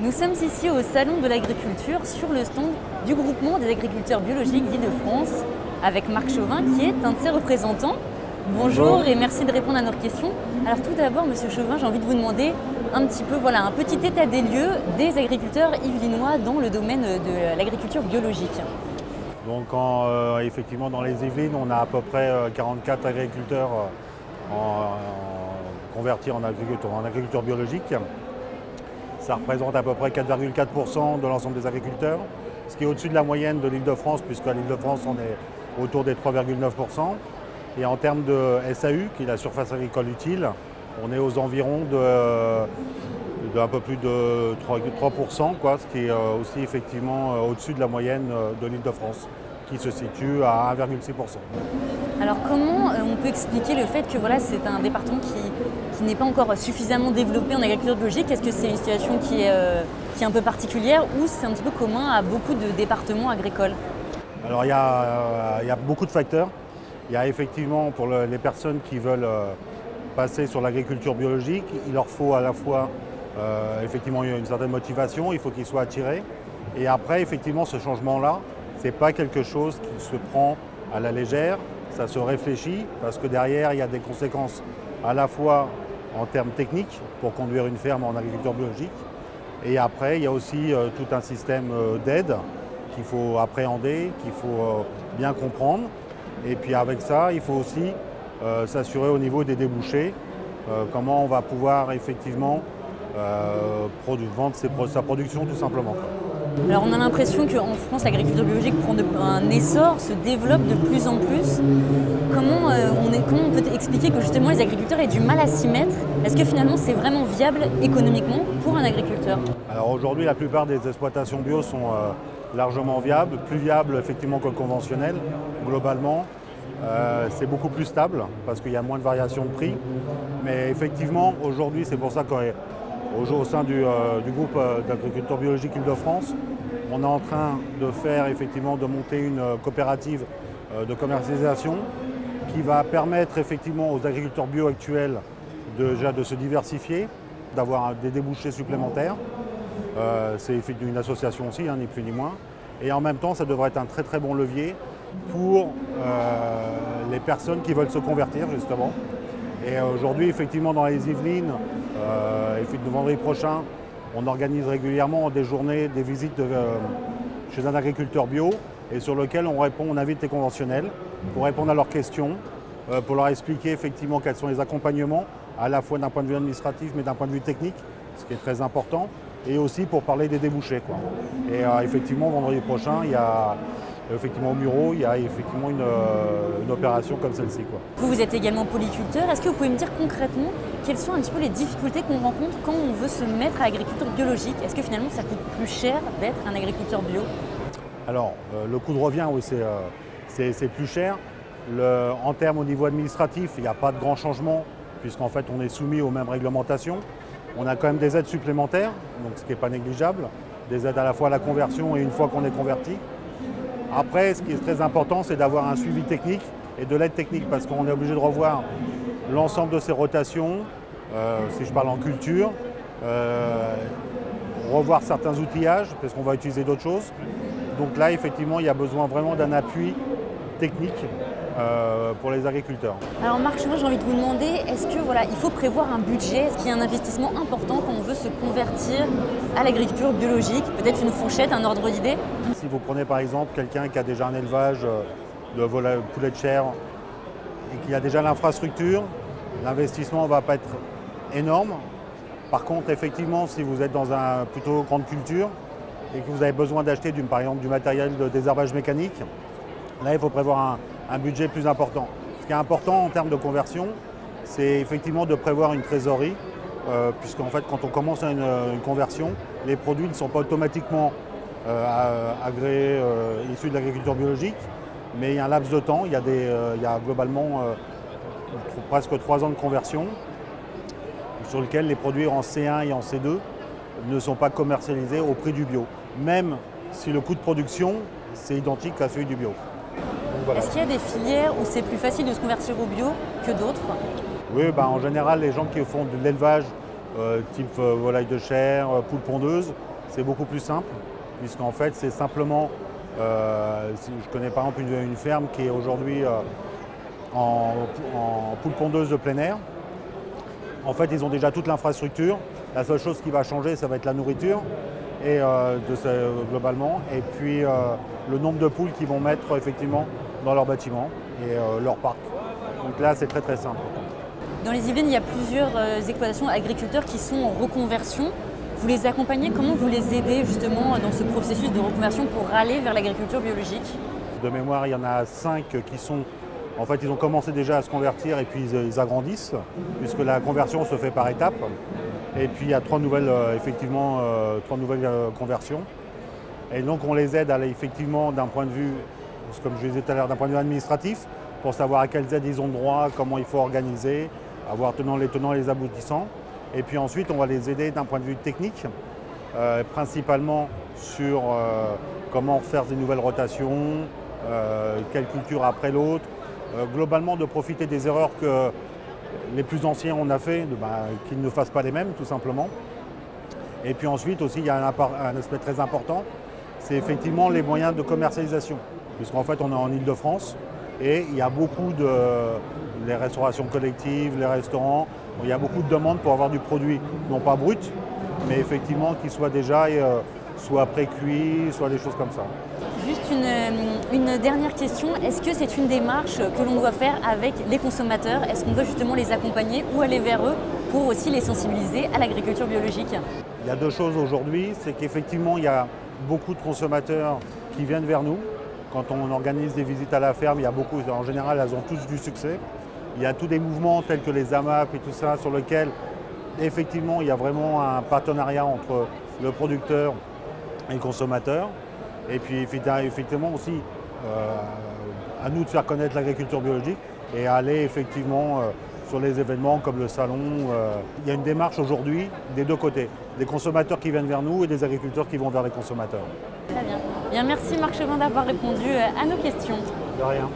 Nous sommes ici au Salon de l'Agriculture sur le stand du groupement des agriculteurs biologiques d'Île-de-France avec Marc Chauvin qui est un de ses représentants. Bonjour et merci de répondre à nos questions. Alors tout d'abord, Monsieur Chauvin, j'ai envie de vous demander un petit peu, un petit état des lieux des agriculteurs yvelinois dans le domaine de l'agriculture biologique. Donc effectivement dans les Yvelines, on a à peu près 44 agriculteurs convertis en agriculture biologique. Ça représente à peu près 4,4% de l'ensemble des agriculteurs, ce qui est au-dessus de la moyenne de l'Île-de-France, puisqu'à l'Île-de-France on est autour des 3,9%. Et en termes de SAU, qui est la surface agricole utile, on est aux environs de un peu plus de 3%, ce qui est aussi effectivement au-dessus de la moyenne de l'Île-de-France, qui se situe à 1,6%. Alors comment on peut expliquer le fait que c'est un département qui n'est pas encore suffisamment développé en agriculture biologique? Est-ce que c'est une situation qui est un peu particulière ou c'est un petit peu commun à beaucoup de départements agricoles? Alors il y a beaucoup de facteurs. Il y a effectivement pour les personnes qui veulent passer sur l'agriculture biologique, il leur faut à la fois effectivement une certaine motivation, il faut qu'ils soient attirés. Et après effectivement ce changement-là, ce n'est pas quelque chose qui se prend à la légère, ça se réfléchit parce que derrière il y a des conséquences à la fois en termes techniques pour conduire une ferme en agriculture biologique et après il y a aussi tout un système d'aide qu'il faut appréhender, qu'il faut bien comprendre et puis avec ça il faut aussi s'assurer au niveau des débouchés comment on va pouvoir effectivement vendre sa production tout simplement. Alors on a l'impression qu'en France, l'agriculture biologique prend un essor, se développe de plus en plus. Comment on peut expliquer que justement les agriculteurs aient du mal à s'y mettre? Est-ce que finalement c'est vraiment viable économiquement pour un agriculteur? Alors aujourd'hui, la plupart des exploitations bio sont largement viables, plus viables effectivement que le conventionnel. Globalement, c'est beaucoup plus stable parce qu'il y a moins de variations de prix. Mais effectivement, aujourd'hui, c'est pour ça qu'au sein du groupe d'agriculture biologique Île-de-France, on est en train de monter une coopérative de commercialisation qui va permettre effectivement aux agriculteurs bio actuels de se diversifier, d'avoir des débouchés supplémentaires. C'est une association aussi, ni plus ni moins. Et en même temps, ça devrait être un très très bon levier pour les personnes qui veulent se convertir justement. Et aujourd'hui, effectivement, dans les Yvelines, le vendredi prochain, on organise régulièrement des journées, des visites chez un agriculteur bio et sur lequel on invite les conventionnels pour répondre à leurs questions, pour leur expliquer effectivement quels sont les accompagnements, à la fois d'un point de vue administratif mais d'un point de vue technique, ce qui est très important, et aussi pour parler des débouchés. Et effectivement, vendredi prochain, il y a effectivement au Muro, il y a effectivement une opération comme celle-ci. Vous êtes également polyculteur. Est-ce que vous pouvez me dire concrètement quelles sont un petit peu les difficultés qu'on rencontre quand on veut se mettre à l'agriculture biologique? Est-ce que finalement ça coûte plus cher d'être un agriculteur bio? Alors, le coût de revient, oui, c'est plus cher. En termes au niveau administratif, il n'y a pas de grand changement puisqu'en fait on est soumis aux mêmes réglementations. On a quand même des aides supplémentaires, donc ce qui n'est pas négligeable, des aides à la fois à la conversion et une fois qu'on est converti. Après, ce qui est très important, c'est d'avoir un suivi technique et de l'aide technique parce qu'on est obligé de revoir l'ensemble de ces rotations, si je parle en culture, revoir certains outillages parce qu'on va utiliser d'autres choses. Donc là, effectivement, il y a besoin vraiment d'un appui technique pour les agriculteurs. Alors Marc, moi j'ai envie de vous demander, est-ce qu'il faut prévoir un budget? Est-ce qu'il y a un investissement important quand on veut se convertir à l'agriculture biologique? Peut-être une fourchette, un ordre d'idée? Si vous prenez par exemple quelqu'un qui a déjà un élevage de poulet de chair et qui a déjà l'infrastructure, l'investissement ne va pas être énorme. Par contre, effectivement, si vous êtes dans un plutôt grande culture et que vous avez besoin d'acheter par exemple du matériel de désherbage mécanique, là il faut prévoir un budget plus important. Ce qui est important en termes de conversion, c'est effectivement de prévoir une trésorerie, puisqu'en fait quand on commence une conversion, les produits ne sont pas automatiquement agréés issus de l'agriculture biologique, mais il y a un laps de temps, il y a globalement presque 3 ans de conversion, sur lequel les produits en C1 et en C2 ne sont pas commercialisés au prix du bio, même si le coût de production c'est identique à celui du bio. Voilà. Est-ce qu'il y a des filières où c'est plus facile de se convertir au bio que d'autres? Oui, en général, les gens qui font de l'élevage type volaille de chair, poule pondeuse, c'est beaucoup plus simple, puisqu'en fait c'est simplement, je connais par exemple une ferme qui est aujourd'hui en poule pondeuse de plein air. En fait, ils ont déjà toute l'infrastructure. La seule chose qui va changer, ça va être la nourriture, et, globalement, et puis le nombre de poules qu'ils vont mettre effectivement dans leur bâtiment et leur parc. Donc là, c'est très très simple. Dans les Yvelines, il y a plusieurs exploitations agriculteurs qui sont en reconversion. Vous les accompagnez, comment vous les aidez justement dans ce processus de reconversion pour aller vers l'agriculture biologique? De mémoire, il y en a 5 qui sont... En fait, ils ont commencé déjà à se convertir et puis ils agrandissent, puisque la conversion se fait par étapes. Et puis il y a 3 nouvelles, conversions. Et donc on les aide à aller effectivement d'un point de vue, comme je le disais tout à l'heure, d'un point de vue administratif, pour savoir à quelles aides ils ont droit, comment il faut organiser, avoir les tenants et les aboutissants. Et puis ensuite, on va les aider d'un point de vue technique, principalement sur comment faire des nouvelles rotations, quelle culture après l'autre, globalement de profiter des erreurs que les plus anciens ont fait, qu'ils ne fassent pas les mêmes tout simplement. Et puis ensuite aussi, il y a un aspect très important, c'est effectivement les moyens de commercialisation, puisqu'en fait on est en Île-de-France et il y a beaucoup les restaurations collectives, les restaurants, il y a beaucoup de demandes pour avoir du produit, non pas brut, mais effectivement qui soit déjà soit pré-cuit, soit des choses comme ça. Juste une dernière question, est-ce que c'est une démarche que l'on doit faire avec les consommateurs? Est-ce qu'on doit justement les accompagner ou aller vers eux pour aussi les sensibiliser à l'agriculture biologique? Il y a 2 choses aujourd'hui, c'est qu'effectivement il y a beaucoup de consommateurs qui viennent vers nous. Quand on organise des visites à la ferme, il y a beaucoup, en général elles ont tous du succès. Il y a tous des mouvements tels que les AMAP et tout ça sur lesquels effectivement il y a vraiment un partenariat entre le producteur et le consommateur. Et puis effectivement aussi à nous de faire connaître l'agriculture biologique et aller effectivement sur les événements comme le salon. Il y a une démarche aujourd'hui des 2 côtés, des consommateurs qui viennent vers nous et des agriculteurs qui vont vers les consommateurs. Très bien. Bien, merci Marc Chauvin d'avoir répondu à nos questions. De rien.